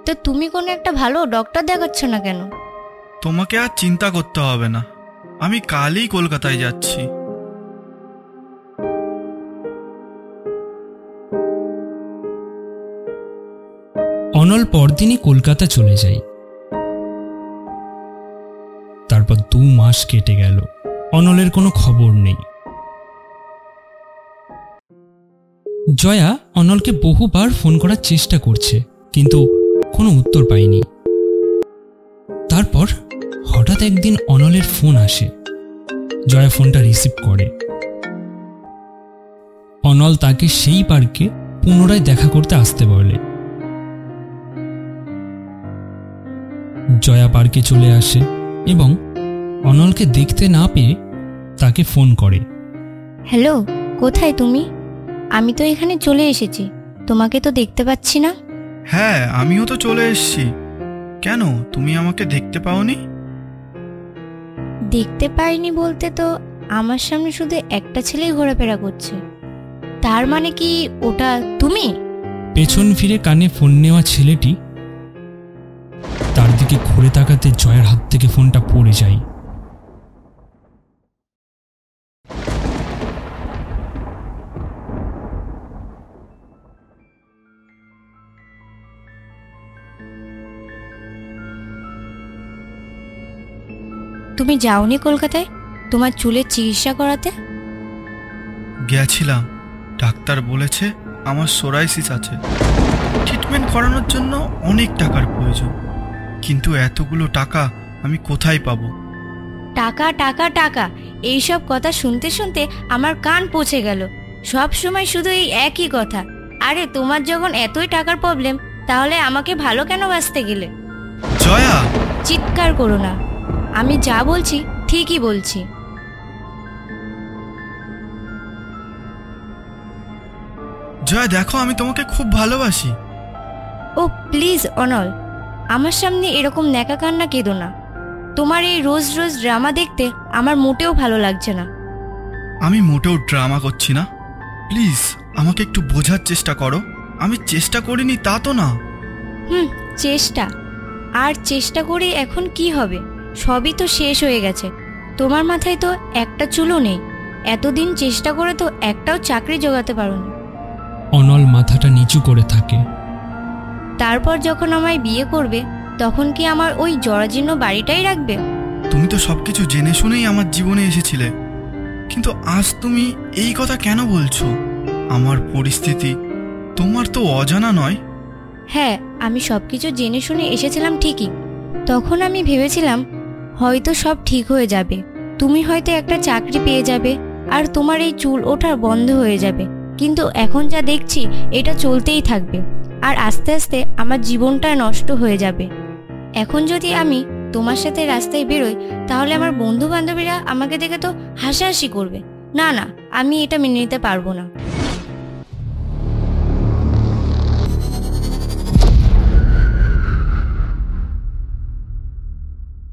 তো তুমি কোনো একটা ভালো ডক্টর দেখাচ্ছ না কেন? তোমাকে আর চিন্তা করতে হবে না, আমি কালই কলকাতায় যাচ্ছি। অনল পরদিনই কলকাতা চলে যায়। তারপর 2 মাস কেটে গেল, অনলের কোনো খবর নেই। জয়া অনলকে বহুবার ফোন করার চেষ্টা করছে, কিন্তু কোনো উত্তর পায়নি। তারপর হঠাৎ একদিন অনলের ফোন আসে। জয়া ফোনটা রিসিভ করে। অনল তাকে সেই পার্কে পুনরায় দেখা করতে আসতে বলে। জয়া পার্কে চলে আসে এবং অনলকে দেখতে না পেয়ে তাকে ফোন করে। হ্যালো, কোথায় তুমি? আমি তো এখানে চলে এসেছি, তোমাকে তো দেখতে পাচ্ছি না। হ্যাঁ, আমিও তো চলে এসেছি। কেন, তুমি আমাকে দেখতে পাওনি? দেখতে পাইনি বলতে তো আমার সামনে শুধু একটা ছেলেই ঘোরাফেরা করছে। তার মানে কি ওটা তুমি? পেছন ফিরে কানে ফোন নেওয়া ছেলেটি তার দিকে ঘুরে তাকাতে জয়ার হাত থেকে ফোনটা পড়ে যায়। তুমি যাওনি কলকাতায় তোমার চুলের চিকিৎসা করাতে? গেছিলাম, ডাক্তার বলেছে আমার সোরাইসিস আছে, ট্রিটমেন্ট করানোর জন্য অনেক টাকার প্রয়োজন, কিন্তু এতগুলো টাকা আমি কোথায় পাবো? টাকা টাকা টাকা, এইসব কথা শুনতে শুনতে আমার কান পচে গেল। সব সময় শুধু এই একই কথা। আরে তোমার যখন এতই টাকার প্রবলেম, তাহলে আমাকে ভালো কেন বাঁচতে গেলে? জয়া, চিৎকার করো না, আমি যা বলছি ঠিকই বলছি। জয়া দেখো, আমি তোমাকে খুব ভালোবাসি। ও প্লিজ অনল, আমার সামনে এরকম ন্যাকা কান্না কেঁদো না। তোমার এই রোজ রোজ ড্রামা দেখতে আমার মোটেও ভালো লাগছে না। আমি মোটেও ড্রামা করছি না, প্লিজ আমাকে একটু বোঝার চেষ্টা করো। আমি চেষ্টা করিনি তা তো না। চেষ্টা আর চেষ্টা করে এখন কি হবে? সবই তো শেষ হয়ে গেছে। তোমার মাথায় তো একটা চুলও নেই। এতদিন চেষ্টা করে তো একটাও চাকরি জোগাতে পারোনি। অনল মাথাটা নিচু করে থাকে। তারপর যখন আমায় বিয়ে করবে, তখন কি আমার ওই জরাজীর্ণ বাড়িটাই রাখবে? তুমি তো সবকিছু জেনে শুনেই আমার জীবনে এসেছিলে, কিন্তু আজ তুমি এই কথা কেন বলছো? আমার পরিস্থিতি তোমার তো অজানা নয়। হ্যাঁ, আমি সবকিছু জেনে শুনে এসেছিলাম ঠিকই। তখন আমি ভেবেছিলাম হয়তো সব ঠিক হয়ে যাবে, তুমি হয়তো একটা চাকরি পেয়ে যাবে আর তোমার এই চুল ওঠা বন্ধ হয়ে যাবে। কিন্তু এখন যা দেখছি এটা চলতেই থাকবে, আর আস্তে আস্তে আমার জীবনটা নষ্ট হয়ে যাবে। এখন যদি আমি তোমার সাথে রাস্তায় বেরোই, তাহলে আমার বন্ধু বান্ধবীরা আমাকে দেখে তো হাসাহাসি করবে। না না, আমি এটা মেনে নিতে পারবো না।